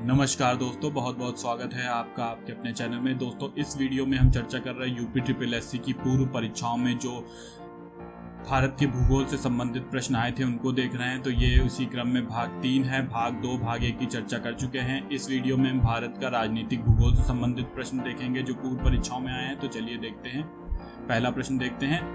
नमस्कार दोस्तों, बहुत बहुत स्वागत है आपका आपके अपने चैनल में। दोस्तों, इस वीडियो में हम चर्चा कर रहे हैं यूपी ट्रिपल एससी की पूर्व परीक्षाओं में जो भारत के भूगोल से संबंधित प्रश्न आए थे उनको देख रहे हैं। तो ये उसी क्रम में भाग 3 है। भाग 2 भाग 1 की चर्चा कर चुके हैं। इस वीडियो में हम भारत का राजनीतिक भूगोल से संबंधित प्रश्न देखेंगे जो पूर्व परीक्षाओं में आए हैं। तो चलिए देखते हैं। पहला प्रश्न देखते हैं।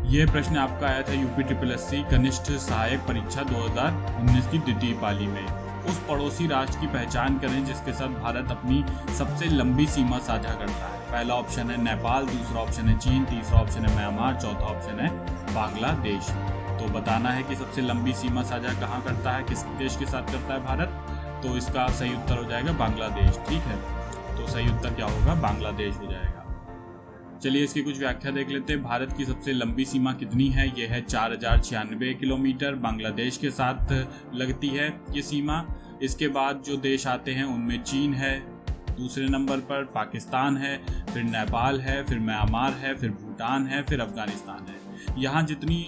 ये प्रश्न आपका आया था यूपी ट्रिपल एससी कनिष्ठ सहायक परीक्षा 2019 की द्वितीय पाली में। उस पड़ोसी राष्ट्र की पहचान करें जिसके साथ भारत अपनी सबसे लंबी सीमा साझा करता है। पहला ऑप्शन है नेपाल, दूसरा ऑप्शन है चीन, तीसरा ऑप्शन है म्यांमार, चौथा ऑप्शन है बांग्लादेश। तो बताना है कि सबसे लंबी सीमा साझा कहाँ करता है, किस देश के साथ करता है भारत। तो इसका सही उत्तर हो जाएगा बांग्लादेश। ठीक है, तो सही उत्तर क्या होगा, बांग्लादेश हो जाएगा। चलिए इसकी कुछ व्याख्या देख लेते हैं। भारत की सबसे लंबी सीमा कितनी है, यह है 4096 किलोमीटर। बांग्लादेश के साथ लगती है ये सीमा। इसके बाद जो देश आते हैं उनमें चीन है, दूसरे नंबर पर पाकिस्तान है, फिर नेपाल है, फिर म्यांमार है, फिर भूटान है, फिर अफगानिस्तान है। यहाँ जितनी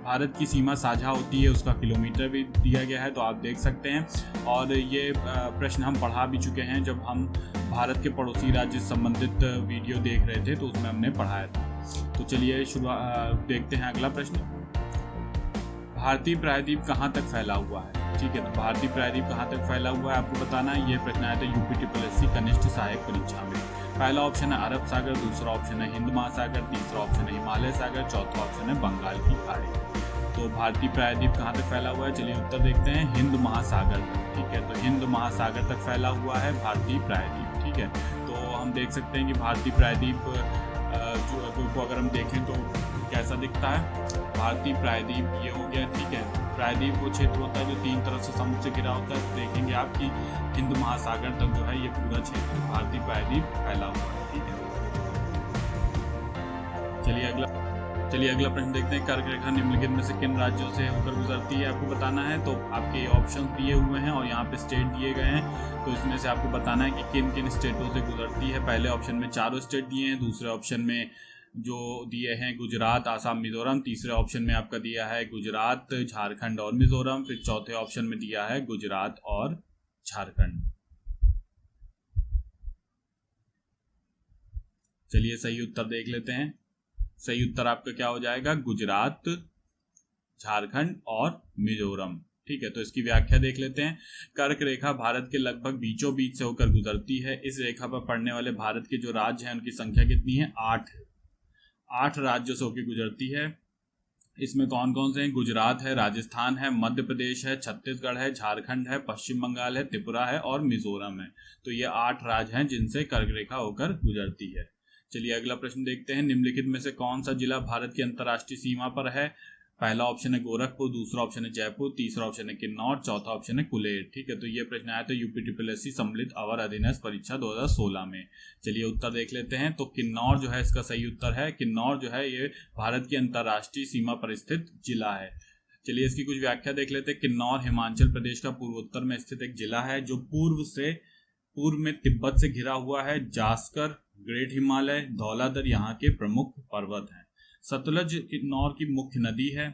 भारत की सीमा साझा होती है उसका किलोमीटर भी दिया गया है, तो आप देख सकते हैं। और ये प्रश्न हम पढ़ा भी चुके हैं जब हम भारत के पड़ोसी राज्य से संबंधित वीडियो देख रहे थे, तो उसमें हमने पढ़ाया था। तो चलिए देखते हैं अगला प्रश्न। भारतीय प्रायद्वीप कहाँ तक फैला हुआ है। ठीक है, तो भारतीय प्रायद्वीप कहाँ तक फैला हुआ है आपको बताना है। ये प्रश्न आया था यूपी ट्रिपल एससी कनिष्ठ सहायक परीक्षा में। पहला ऑप्शन है अरब सागर, दूसरा ऑप्शन है हिंद महासागर, तीसरा ऑप्शन है हिमालय सागर, चौथा ऑप्शन है बंगाल की खाड़ी। तो भारतीय प्रायद्वीप कहाँ तक फैला हुआ है, चलिए उत्तर देखते हैं, हिंद महासागर। ठीक है, तो हिंद महासागर तक फैला हुआ है भारतीय प्रायद्वीप। ठीक है, तो हम देख सकते हैं कि भारतीय प्रायद्वीप को अगर हम देखें तो कैसा दिखता है। भारतीय प्रायद्वीप ये हो गया। ठीक है, प्रायद्वीप वो क्षेत्र होता है जो 3 तरफ से समुद्र से घिरा होता है। तो देखेंगे आप कि हिंद महासागर तक जो है ये पूरा क्षेत्र भारतीय प्रायद्वीप फैला हुआ है। ठीक है, चलिए अगला प्रश्न देखते हैं। कर्क रेखा निम्नलिखित में से किन राज्यों से होकर गुजरती है आपको बताना है। तो आपके ऑप्शन दिए हुए हैं और यहाँ पे स्टेट दिए गए हैं। तो इसमें से आपको बताना है कि किन किन स्टेटों से गुजरती है। पहले ऑप्शन में 4 स्टेट दिए हैं, दूसरे ऑप्शन में जो दिए हैं गुजरात, आसाम, मिजोरम, तीसरे ऑप्शन में आपका दिया है गुजरात, झारखंड और मिजोरम, फिर चौथे ऑप्शन में दिया है गुजरात और झारखंड। चलिए सही उत्तर देख लेते हैं। सही उत्तर आपका क्या हो जाएगा, गुजरात, झारखंड और मिजोरम। ठीक है, तो इसकी व्याख्या देख लेते हैं। कर्क रेखा भारत के लगभग बीचों बीच से होकर गुजरती है। इस रेखा पर पड़ने वाले भारत के जो राज्य हैं उनकी संख्या कितनी है, 8 राज्यों से होकर गुजरती है। इसमें कौन कौन से हैं, गुजरात है, राजस्थान है, मध्य प्रदेश है, छत्तीसगढ़ है, झारखंड है, पश्चिम बंगाल है, त्रिपुरा है और मिजोरम है। तो ये 8 राज्य हैं जिनसे कर्क रेखा होकर गुजरती है। चलिए अगला प्रश्न देखते हैं। निम्नलिखित में से कौन सा जिला भारत की अंतर्राष्ट्रीय सीमा पर है। पहला ऑप्शन है गोरखपुर, दूसरा ऑप्शन है जयपुर, तीसरा ऑप्शन है किन्नौर, चौथा ऑप्शन है कुलेर। ठीक है, तो ये प्रश्न आया था यूपी ट्रिपल एससी सम्मिलित अवर अधीनस्थ परीक्षा 2016 में। चलिए उत्तर देख लेते हैं। तो किन्नौर जो है इसका सही उत्तर है। किन्नौर जो है ये भारत की अंतर्राष्ट्रीय सीमा पर स्थित जिला है। चलिए इसकी कुछ व्याख्या देख लेते हैं। किन्नौर हिमाचल प्रदेश का पूर्वोत्तर में स्थित एक जिला है जो पूर्व में तिब्बत से घिरा हुआ है। जास्कर, ग्रेट हिमालय, धौलाधर यहाँ के प्रमुख पर्वत हैं। सतलज किन्नौर की मुख्य नदी है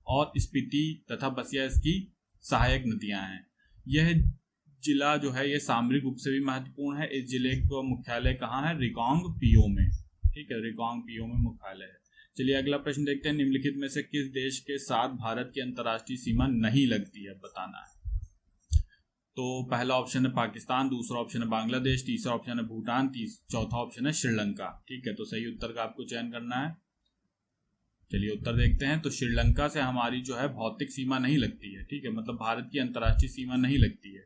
और स्पीति तथा बसिया इसकी सहायक नदियां हैं। यह जिला जो है ये सामरिक रूप से भी महत्वपूर्ण है। इस जिले का मुख्यालय कहाँ है, रिकांग पीओ में। ठीक है, रिकांग पीओ में मुख्यालय है। चलिए अगला प्रश्न देखते हैं। निम्नलिखित में से किस देश के साथ भारत की अंतर्राष्ट्रीय सीमा नहीं लगती है, बताना है। तो पहला ऑप्शन है पाकिस्तान, दूसरा ऑप्शन है बांग्लादेश, तीसरा ऑप्शन है भूटान, चौथा ऑप्शन है श्रीलंका। ठीक है, तो सही उत्तर का आपको चयन करना है। चलिए उत्तर देखते हैं। तो श्रीलंका से हमारी जो है भौतिक सीमा नहीं लगती है। ठीक है, मतलब भारत की अंतर्राष्ट्रीय सीमा नहीं लगती है।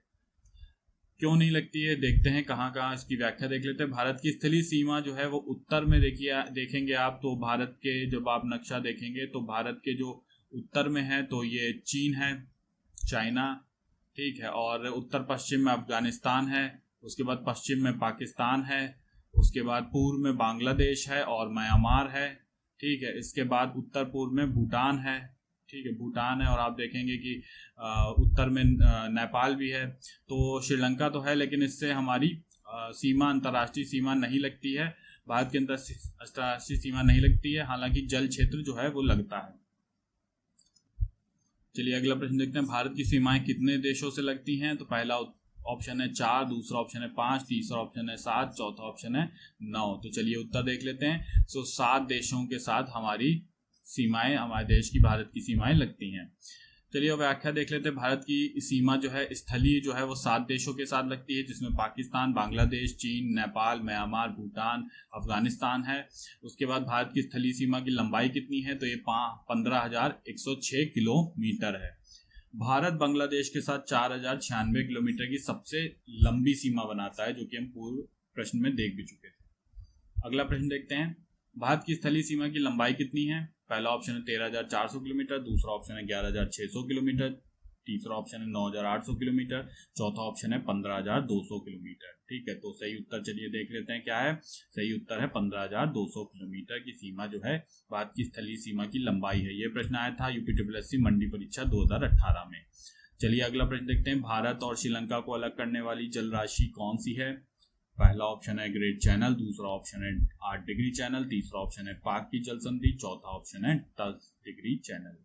क्यों नहीं लगती है, देखते हैं कहाँ कहाँ इसकी व्याख्या देख लेते हैं। भारत की स्थलीय सीमा जो है वो उत्तर में देखेंगे आप। तो भारत के जब आप नक्शा देखेंगे तो भारत के जो उत्तर में है तो ये चीन है, चाइना। ठीक है, और उत्तर पश्चिम में अफगानिस्तान है, उसके बाद पश्चिम में पाकिस्तान है, उसके बाद पूर्व में बांग्लादेश है और म्यांमार है। ठीक है, इसके बाद उत्तर पूर्व में भूटान है। ठीक है, भूटान है और आप देखेंगे कि उत्तर में नेपाल भी है। तो श्रीलंका तो है लेकिन इससे हमारी सीमा अंतर्राष्ट्रीय सीमा नहीं लगती है। भारत की अंतर्राष्ट्रीय सीमा नहीं लगती है, हालांकि जल क्षेत्र जो है वो लगता है। चलिए अगला प्रश्न देखते हैं। भारत की सीमाएं कितने देशों से लगती हैं। तो पहला ऑप्शन है 4, दूसरा ऑप्शन है 5, तीसरा ऑप्शन है 7, चौथा ऑप्शन है 9। तो चलिए उत्तर देख लेते हैं। 7 देशों के साथ हमारी सीमाएं, हमारे देश की, भारत की सीमाएं लगती हैं। चलिए व्याख्या देख लेते हैं। भारत की सीमा जो है स्थलीय जो है वो 7 देशों के साथ लगती है, जिसमें पाकिस्तान, बांग्लादेश, चीन, नेपाल, म्यांमार, भूटान, अफगानिस्तान है। उसके बाद भारत की स्थलीय सीमा की लंबाई कितनी है, तो ये 15,106 किलोमीटर है। भारत बांग्लादेश के साथ 4,096 किलोमीटर की सबसे लंबी सीमा बनाता है, जो कि हम पूर्व प्रश्न में देख भी चुके थे। अगला प्रश्न देखते हैं। भारत की स्थलीय सीमा की लंबाई कितनी है? पहला ऑप्शन है 13,400 किलोमीटर, दूसरा ऑप्शन है 11,600 किलोमीटर, तीसरा ऑप्शन है 9,800 किलोमीटर, चौथा ऑप्शन है 15,200 किलोमीटर। ठीक है, तो सही उत्तर चलिए देख लेते हैं क्या है। सही उत्तर है 15,200 किलोमीटर की सीमा जो है भारत की स्थलीय सीमा की लंबाई है। ये प्रश्न आया था यूपीट्रिपलएससी मंडी परीक्षा 2018 में। चलिए अगला प्रश्न देखते हैं। भारत और श्रीलंका को अलग करने वाली जल राशि कौन सी है? पहला ऑप्शन है ग्रेट चैनल, दूसरा ऑप्शन है 8 डिग्री चैनल, तीसरा ऑप्शन है पाक की जल संधि, चौथा ऑप्शन है 10 डिग्री चैनल।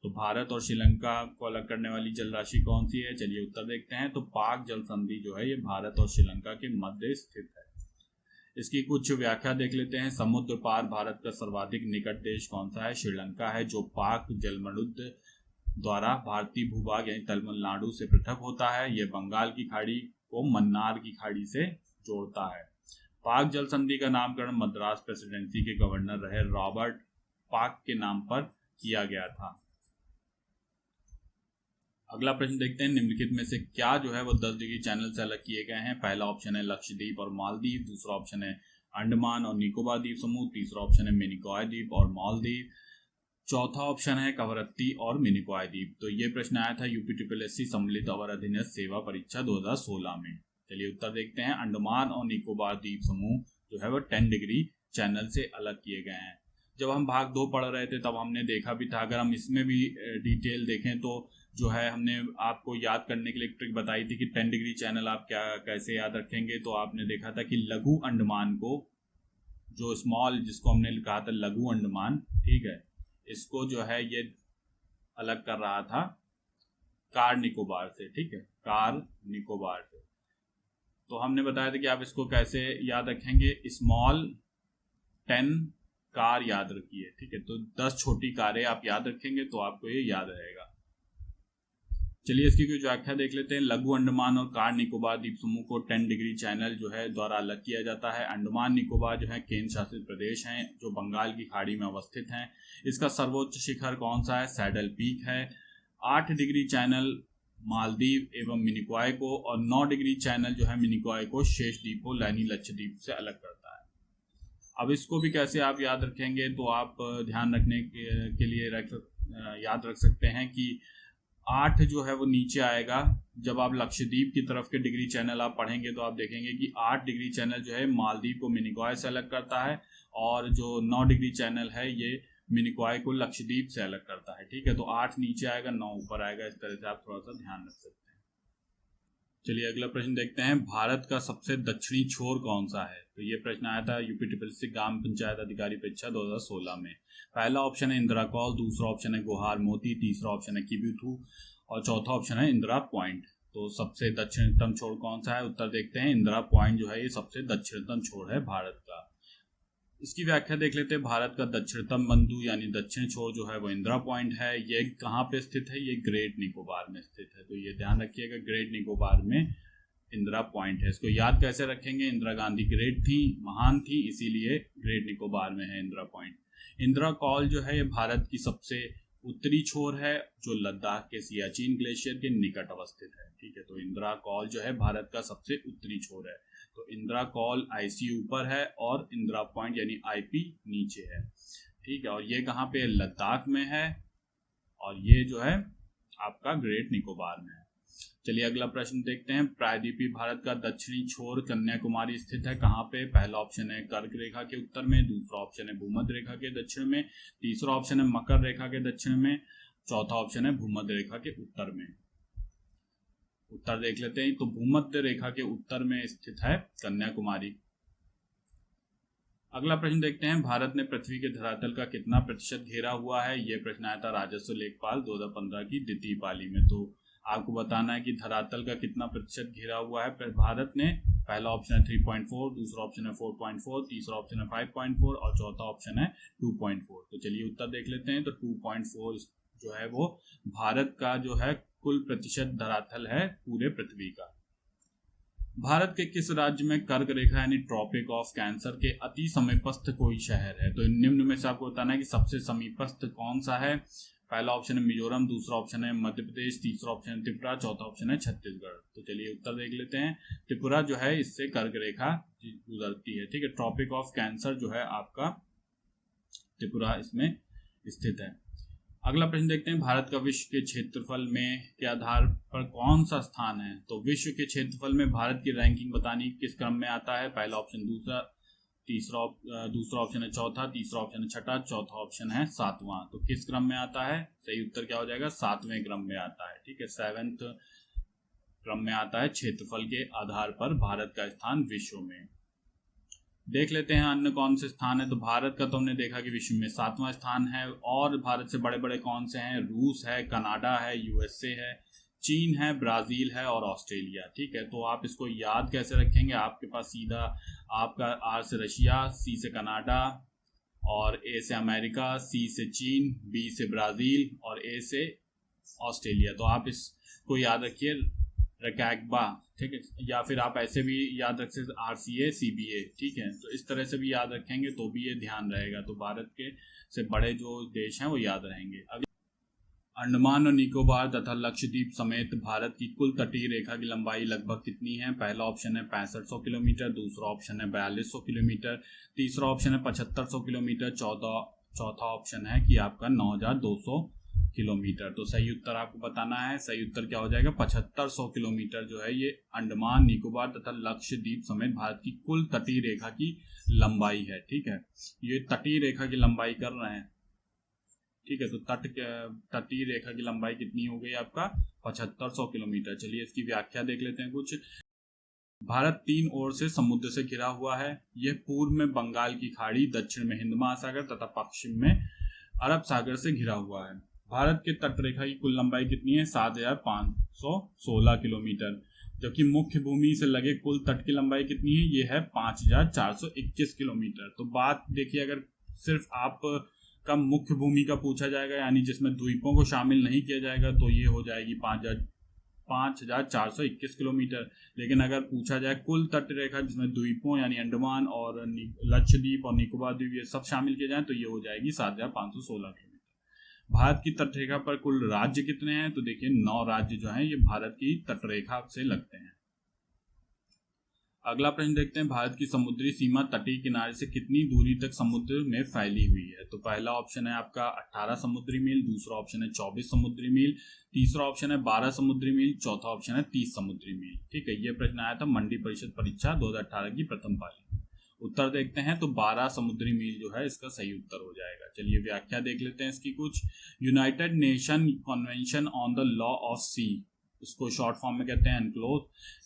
तो भारत और श्रीलंका को अलग करने वाली जल राशि कौन सी है? चलिए उत्तर देखते हैं। तो पाक जल संधि जो है ये भारत और श्रीलंका के मध्य स्थित है। इसकी कुछ व्याख्या देख लेते हैं। समुद्र पार भारत का सर्वाधिक निकट देश कौन सा है? श्रीलंका है, जो पाक जलमंडल द्वारा भारतीय भूभाग यानी तमिलनाडु से पृथक होता है। यह बंगाल की खाड़ी को मन्नार की खाड़ी से जोड़ता है। पाक जल संधि का नामकरण मद्रास प्रेसिडेंसी के गवर्नर रहे रॉबर्ट पाक के नाम पर किया गया था। अगला प्रश्न देखते हैं। निम्नलिखित में से क्या जो है वो 10 डिग्री चैनल से अलग किए गए हैं? पहला ऑप्शन है लक्षद्वीप और मालदीव, दूसरा ऑप्शन है अंडमान और निकोबार द्वीप समूह, तीसरा ऑप्शन है मिनिकॉय द्वीप और मालदीव, चौथा ऑप्शन है कवरत्ती और मिनिकॉय द्वीप। तो ये प्रश्न आया था यूपीट्रिपलएससी सम्मिलित अवर अधीनस्थ सेवा परीक्षा 2016 में। चलिए उत्तर देखते हैं। अंडमान और निकोबार द्वीप समूह जो है वो 10 डिग्री चैनल से अलग किए गए हैं। जब हम भाग 2 पढ़ रहे थे तब हमने देखा भी था। अगर हम इसमें भी डिटेल देखें तो जो है हमने आपको याद करने के लिए एक ट्रिक बताई थी कि 10 डिग्री चैनल आप क्या कैसे याद रखेंगे। तो आपने देखा था कि लघु अंडमान को, जो स्मॉल, जिसको हमने कहा था लघु अंडमान, ठीक है, इसको जो है ये अलग कर रहा था कार निकोबार से। ठीक है, कार निकोबार से। तो हमने बताया था कि आप इसको कैसे याद रखेंगे। स्मॉल 10 कार याद रखिए। ठीक है, तो 10 छोटी कारें आप याद रखेंगे तो आपको ये याद रहेगा। चलिए इसकी कुछ व्याख्या देख लेते हैं। लघु अंडमान और कार निकोबार द्वीप समूह को 10 डिग्री चैनल जो है द्वारा अलग किया जाता है। अंडमान निकोबार जो है केंद्र शासित प्रदेश हैं, जो बंगाल की खाड़ी में अवस्थित हैं। इसका सर्वोच्च शिखर कौन सा है? सैडल पीक है। 8 डिग्री चैनल मालदीव एवं मिनिकॉय को, और 9 डिग्री चैनल जो है मिनिकॉय को शेष द्वीपों यानी लक्षद्वीप से अलग करता है। अब इसको भी कैसे आप याद रखेंगे, तो आप ध्यान रखने के लिए याद रख सकते हैं कि 8 जो है वो नीचे आएगा। जब आप लक्षद्वीप की तरफ के डिग्री चैनल आप पढ़ेंगे तो आप देखेंगे कि 8 डिग्री चैनल जो है मालदीव को मिनिकॉय से अलग करता है, और जो 9 डिग्री चैनल है ये मिनिकॉय को लक्षद्वीप से अलग करता है। ठीक है, तो 8 नीचे आएगा, 9 ऊपर आएगा। इस तरह से आप थोड़ा सा ध्यान रख सकते हैं। चलिए अगला प्रश्न देखते हैं। भारत का सबसे दक्षिणी छोर कौन सा है? तो ये प्रश्न आया था यूपीट्रिपलएससी ग्राम पंचायत अधिकारी परीक्षा 2016 में। पहला ऑप्शन है इंदिरा कॉल, दूसरा ऑप्शन है गुहार मोती, तीसरा ऑप्शन है किबीथू और चौथा ऑप्शन है इंदिरा पॉइंट। तो सबसे दक्षिणतम छोर कौन सा है? उत्तर देखते हैं। इंदिरा पॉइंट जो है ये सबसे दक्षिणतम छोर है भारत का। इसकी व्याख्या देख लेते हैं। भारत का दक्षिणतम बिंदु यानी दक्षिण छोर जो है वो इंदिरा पॉइंट है। ये कहाँ पे स्थित है? ये ग्रेट निकोबार में स्थित है। तो ये ध्यान रखिएगा, ग्रेट निकोबार में इंदिरा पॉइंट है। इसको याद कैसे रखेंगे? इंदिरा गांधी ग्रेट थी, महान थी, इसीलिए ग्रेट निकोबार में है इंदिरा पॉइंट। इंदिरा कॉल जो है ये भारत की सबसे उत्तरी छोर है, जो लद्दाख के सियाचिन ग्लेशियर के निकट अवस्थित है। ठीक है, तो इंदिरा कॉल जो है भारत का सबसे उत्तरी छोर है। तो इंदिरा कॉल आईसी ऊपर है और इंदिरा पॉइंट यानी आईपी नीचे है। ठीक है, और ये कहाँ पे? लद्दाख में है, और ये जो है आपका ग्रेट निकोबार में है। चलिए अगला प्रश्न देखते हैं। प्रायद्वीपीय भारत का दक्षिणी छोर कन्याकुमारी स्थित है। कहाँ पे? पहला ऑप्शन है कर्क रेखा के उत्तर में, दूसरा ऑप्शन है भूमध्य रेखा के दक्षिण में, तीसरा ऑप्शन है मकर रेखा के दक्षिण में, चौथा ऑप्शन है भूमध्य रेखा के उत्तर में। उत्तर देख लेते हैं। तो भूमध्य रेखा के उत्तर में स्थित है कन्याकुमारी। अगला प्रश्न देखते हैं। भारत ने पृथ्वी के धरातल का कितना प्रतिशत घेरा हुआ है? यह प्रश्न आया था राजस्व लेखपाल 2015 की द्वितीय पाली में। तो आपको बताना है कि धरातल का कितना प्रतिशत घिरा हुआ है भारत ने। पहला ऑप्शन है 3.4, दूसरा ऑप्शन है 4.4, तीसरा ऑप्शन है 5.4 और चौथा ऑप्शन है 2.4। तो चलिए उत्तर देख लेते हैं। तो 2.4 जो है वो भारत का जो है कुल प्रतिशत धरातल है पूरे पृथ्वी का। भारत के किस राज्य में कर्क रेखा यानी ट्रॉपिक ऑफ कैंसर के अति समीपस्थ कोई शहर है? तो निम्न में से आपको बताना है कि सबसे समीपस्थ कौन सा है। पहला ऑप्शन है मिजोरम, दूसरा ऑप्शन है मध्य प्रदेश, तीसरा ऑप्शन है त्रिपुरा, चौथा ऑप्शन है छत्तीसगढ़। तो चलिए उत्तर देख लेते हैं। त्रिपुरा जो है इससे कर्क रेखा गुजरती है, ठीक है। ट्रॉपिक ऑफ कैंसर जो है आपका त्रिपुरा इसमें स्थित है। अगला प्रश्न देखते हैं, भारत का विश्व के क्षेत्रफल में के आधार पर कौन सा स्थान है? तो विश्व के क्षेत्रफल में भारत की रैंकिंग बतानी किस क्रम में आता है? पहला ऑप्शन दूसरा, दूसरा ऑप्शन है चौथा, तीसरा ऑप्शन है छठा, चौथा ऑप्शन है सातवां। तो किस क्रम में आता है? सही उत्तर क्या हो जाएगा? सातवें क्रम में आता है, ठीक है। 7th क्रम में आता है क्षेत्रफल के आधार पर भारत का स्थान विश्व में। देख लेते हैं अन्य कौन से स्थान है। तो भारत का तो हमने देखा कि विश्व में 7वां स्थान है। और भारत से बड़े बड़े कौन से हैं? रूस है, कनाडा है, यूएसए है, चीन है, ब्राजील है और ऑस्ट्रेलिया, ठीक है। तो आप इसको याद कैसे रखेंगे? आपके पास सीधा आपका आर से रशिया, सी से कनाडा और ए से अमेरिका, सी से चीन, बी से ब्राजील और ए से ऑस्ट्रेलिया। तो आप इसको याद रखिए रकैकबा, ठीक है। या फिर आप ऐसे भी याद रख सकते RCA CBA, ठीक है। तो इस तरह से भी याद रखेंगे तो भी ये ध्यान रहेगा। तो भारत के से बड़े जो देश हैं वो याद रहेंगे। अंडमान और निकोबार तथा लक्षद्वीप समेत भारत की कुल तटीय रेखा की लंबाई लगभग कितनी है? पहला ऑप्शन है 6500 किलोमीटर, दूसरा ऑप्शन है 4200 किलोमीटर, तीसरा ऑप्शन है 7500 किलोमीटर, चौथा ऑप्शन है कि आपका 9200 किलोमीटर। तो सही उत्तर आपको बताना है। सही उत्तर क्या हो जाएगा? 7500 किलोमीटर जो है ये अंडमान निकोबार तथा लक्षद्वीप समेत भारत की कुल तटीय रेखा की लंबाई है, ठीक है। ये तटीय रेखा की लंबाई कर रहे हैं, ठीक है। तो तटीय रेखा की लंबाई कितनी हो गई आपका? 7500 किलोमीटर। चलिए इसकी व्याख्या देख लेते हैं कुछ। भारत 3 ओर से समुद्र से घिरा हुआ है। यह पूर्व में बंगाल की खाड़ी, दक्षिण में हिंद महासागर तथा पश्चिम में अरब सागर से घिरा हुआ है। भारत के तटरेखा की कुल लंबाई कितनी है? 7516 किलोमीटर। जबकि मुख्य भूमि से लगे कुल तट की लंबाई कितनी है? ये है 5421 किलोमीटर। तो बात देखिए, अगर सिर्फ आप का मुख्य भूमि का पूछा जाएगा यानी जिसमें द्वीपों को शामिल नहीं किया जाएगा तो ये हो जाएगी 5421 किलोमीटर। लेकिन अगर पूछा जाए कुल तट रेखा जिसमें द्वीपों यानी अंडमान और लक्षद्वीप और निकोबार द्वीप ये सब शामिल किए जाए तो ये हो जाएगी 7516 किलोमीटर। भारत की तटरेखा पर कुल राज्य कितने हैं? तो देखिए 9 राज्य जो हैं ये भारत की तटरेखा से लगते हैं। अगला प्रश्न देखते हैं, भारत की समुद्री सीमा तटीय किनारे से कितनी दूरी तक समुद्र में फैली हुई है? तो पहला ऑप्शन है आपका 18 समुद्री मील, दूसरा ऑप्शन है 24 समुद्री मील, तीसरा ऑप्शन है 12 समुद्री मील, चौथा ऑप्शन है 30 समुद्री मील, ठीक है। ये प्रश्न आया था मंडी परिषद परीक्षा 2018 की प्रथम पाली। उत्तर देखते हैं तो 12 समुद्री मील जो है इसका सही उत्तर हो जाएगा। चलिए व्याख्या देख लेते हैं इसकी कुछ। United Nation Convention on the Law of the, Sea short form में कहते हैं एनक्लोज,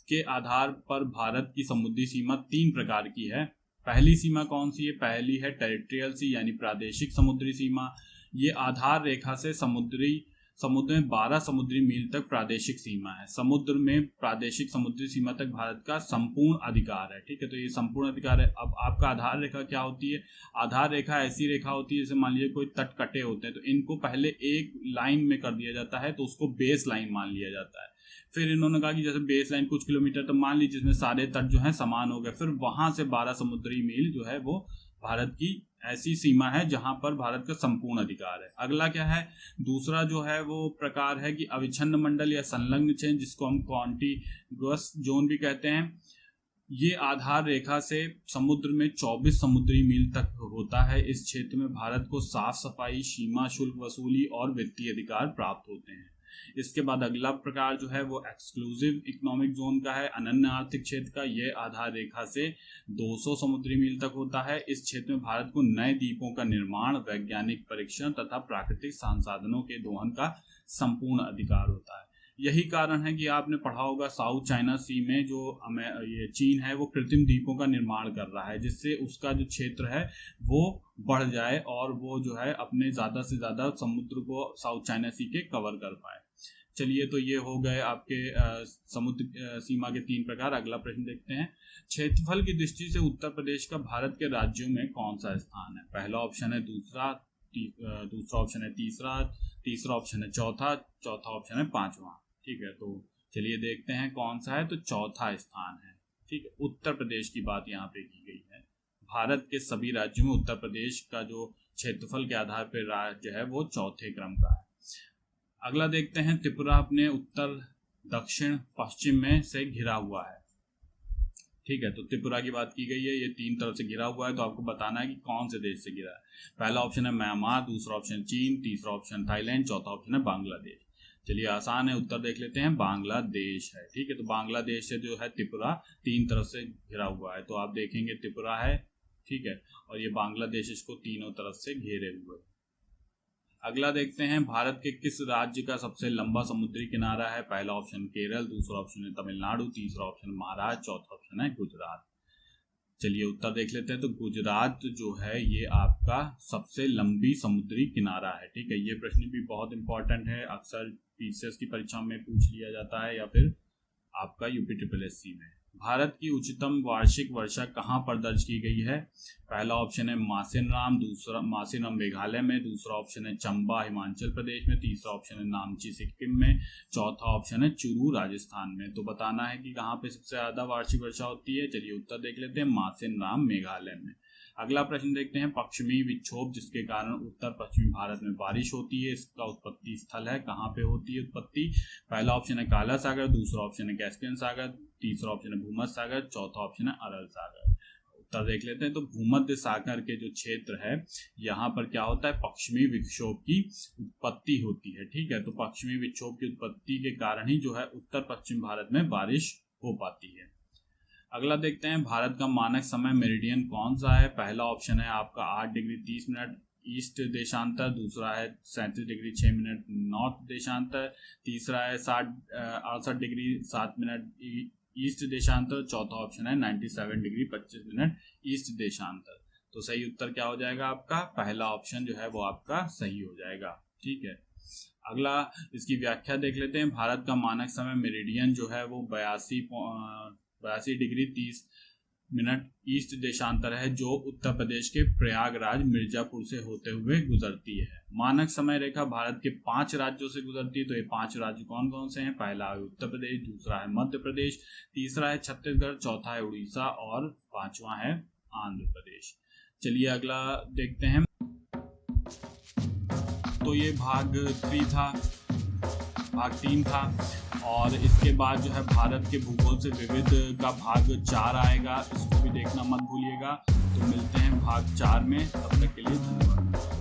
के आधार पर भारत की समुद्री सीमा 3 प्रकार की है। पहली सीमा कौन सी है? पहली है टेरिटोरियल सी यानी प्रादेशिक समुद्री सीमा। ये आधार रेखा से समुद्र में 12 समुद्री मील तक प्रादेशिक सीमा है। समुद्र में प्रादेशिक समुद्री सीमा तक भारत का संपूर्ण अधिकार है, ठीक है। तो ये संपूर्ण अधिकार है। अब आपका आधार रेखा क्या होती है? आधार रेखा ऐसी रेखा होती है जैसे मान लीजिए कोई तट कटे होते हैं तो इनको पहले एक लाइन में कर दिया जाता है तो उसको बेस लाइन मान लिया जाता है। फिर इन्होंने कहा कि जैसे बेस लाइन कुछ किलोमीटर तो मान लीजिए जिसमें सारे तट जो हैं समान हो गए, फिर वहां से 12 समुद्री मील जो है वो भारत की ऐसी सीमा है जहां पर भारत का संपूर्ण अधिकार है। अगला क्या है? दूसरा जो है वो प्रकार है कि अविच्छिन्न मंडल या संलग्न क्षेत्र, जिसको हम कॉन्टिगुअस जोन भी कहते हैं। ये आधार रेखा से समुद्र में 24 समुद्री मील तक होता है। इस क्षेत्र में भारत को साफ सफाई, सीमा शुल्क वसूली और वित्तीय अधिकार प्राप्त होते हैं। इसके बाद अगला प्रकार जो है वो एक्सक्लूसिव इकोनॉमिक जोन का है, अनन्य आर्थिक क्षेत्र का। यह आधार रेखा से 200 समुद्री मील तक होता है। इस क्षेत्र में भारत को नए द्वीपों का निर्माण, वैज्ञानिक परीक्षण तथा प्राकृतिक संसाधनों के दोहन का संपूर्ण अधिकार होता है। यही कारण है कि आपने पढ़ा होगा साउथ चाइना सी में जो ये चीन है वो कृत्रिम द्वीपों का निर्माण कर रहा है, जिससे उसका जो क्षेत्र है वो बढ़ जाए और वो जो है अपने ज़्यादा से ज़्यादा समुद्र को साउथ चाइना सी के कवर कर पाए। चलिए, तो ये हो गए आपके समुद्र सीमा के 3 प्रकार। अगला प्रश्न देखते हैं, क्षेत्रफल की दृष्टि से उत्तर प्रदेश का भारत के राज्यों में कौन सा स्थान है? पहला ऑप्शन है दूसरा, दूसरा ऑप्शन है तीसरा, तीसरा ऑप्शन है चौथा, चौथा ऑप्शन है पांचवा। ठीक है, तो चलिए देखते हैं कौन सा है। तो चौथा स्थान है। ठीक है, उत्तर प्रदेश की बात यहाँ पे की गई है। भारत के सभी राज्यों में उत्तर प्रदेश का जो क्षेत्रफल के आधार पर राज्य है वो चौथे क्रम का है। अगला देखते हैं, त्रिपुरा अपने उत्तर, दक्षिण, पश्चिम में से घिरा हुआ है। ठीक है, तो त्रिपुरा की बात की गई है, ये 3 तरफ से घिरा हुआ है। तो आपको बताना है कि कौन से देश से घिरा है। पहला ऑप्शन है म्यांमार, दूसरा ऑप्शन चीन, तीसरा ऑप्शन थाईलैंड, चौथा ऑप्शन है बांग्लादेश। चलिए, आसान है, उत्तर देख लेते हैं, बांग्लादेश है। ठीक है, तो बांग्लादेश से जो है त्रिपुरा 3 तरफ से घिरा हुआ है। तो आप देखेंगे त्रिपुरा है, ठीक है, और ये बांग्लादेश इसको तीनों तरफ से घेरे हुए है। अगला देखते हैं, भारत के किस राज्य का सबसे लंबा समुद्री किनारा है? पहला ऑप्शन केरल, दूसरा ऑप्शन है तमिलनाडु, तीसरा ऑप्शन महाराष्ट्र, चौथा ऑप्शन है गुजरात। चलिए उत्तर देख लेते हैं। तो गुजरात जो है ये आपका सबसे लंबी समुद्री किनारा है। ठीक है, ये प्रश्न भी बहुत इंपॉर्टेंट है, अक्सर पीसीएस की परीक्षा में पूछ लिया जाता है या फिर आपका यूपी ट्रिपल एससी में। भारत की उच्चतम वार्षिक वर्षा कहाँ पर दर्ज की गई है? पहला ऑप्शन है मासिनराम, दूसरा मासिनराम मेघालय में, दूसरा ऑप्शन है चंबा हिमाचल प्रदेश में, तीसरा ऑप्शन है नामची सिक्किम में, चौथा ऑप्शन है चुरू राजस्थान में। तो बताना है कि कहाँ पे सबसे ज्यादा वार्षिक वर्षा होती है। चलिए उत्तर देख लेते हैं, मासिनराम मेघालय में। अगला प्रश्न देखते हैं, पश्चिमी विक्षोभ जिसके कारण उत्तर पश्चिमी भारत में बारिश होती है, इसका उत्पत्ति स्थल है, कहाँ पे होती है उत्पत्ति? पहला ऑप्शन है काला सागर, दूसरा ऑप्शन है कैस्पियन सागर, तीसरा ऑप्शन है भूमध्य सागर, चौथा ऑप्शन है अरल सागर। उत्तर देख लेते हैं। तो भूमध्य सागर के जो क्षेत्र है यहाँ पर क्या होता है, पश्चिमी विक्षोभ की उत्पत्ति होती है। ठीक है, तो पश्चिमी विक्षोभ की उत्पत्ति के कारण ही जो है उत्तर पश्चिम भारत में बारिश हो पाती है। अगला देखते हैं, भारत का मानक समय मेरिडियन कौन सा है? पहला ऑप्शन है आपका 8 डिग्री 30 मिनट ईस्ट देशांतर, दूसरा है 37 डिग्री 6 मिनट नॉर्थ देशांतर, तीसरा है 68 डिग्री 7 मिनट ईस्ट देशांतर, चौथा ऑप्शन है 97 डिग्री 25 मिनट ईस्ट देशांतर। तो सही उत्तर क्या हो जाएगा आपका? पहला ऑप्शन जो है वो आपका सही हो जाएगा। ठीक है, अगला इसकी व्याख्या देख लेते हैं। भारत का मानक समय मेरिडियन जो है वो 82 डिग्री 30 मिनट ईस्ट देशांतर है, जो उत्तर प्रदेश के प्रयागराज मिर्जापुर से होते हुए गुजरती है। मानक समय रेखा भारत के 5 राज्यों से गुजरती है। तो ये 5 राज्य कौन कौन से हैं? पहला है उत्तर प्रदेश, दूसरा है मध्य प्रदेश, तीसरा है छत्तीसगढ़, चौथा है उड़ीसा और पांचवा है आंध्र प्रदेश। चलिए अगला देखते हैं। तो ये भाग 3 था, भाग 3 था, और इसके बाद जो है भारत के भूगोल से विविध का भाग 4 आएगा, इसको भी देखना मत भूलिएगा। तो मिलते हैं भाग 4 में, तब तक के लिए धन्यवाद।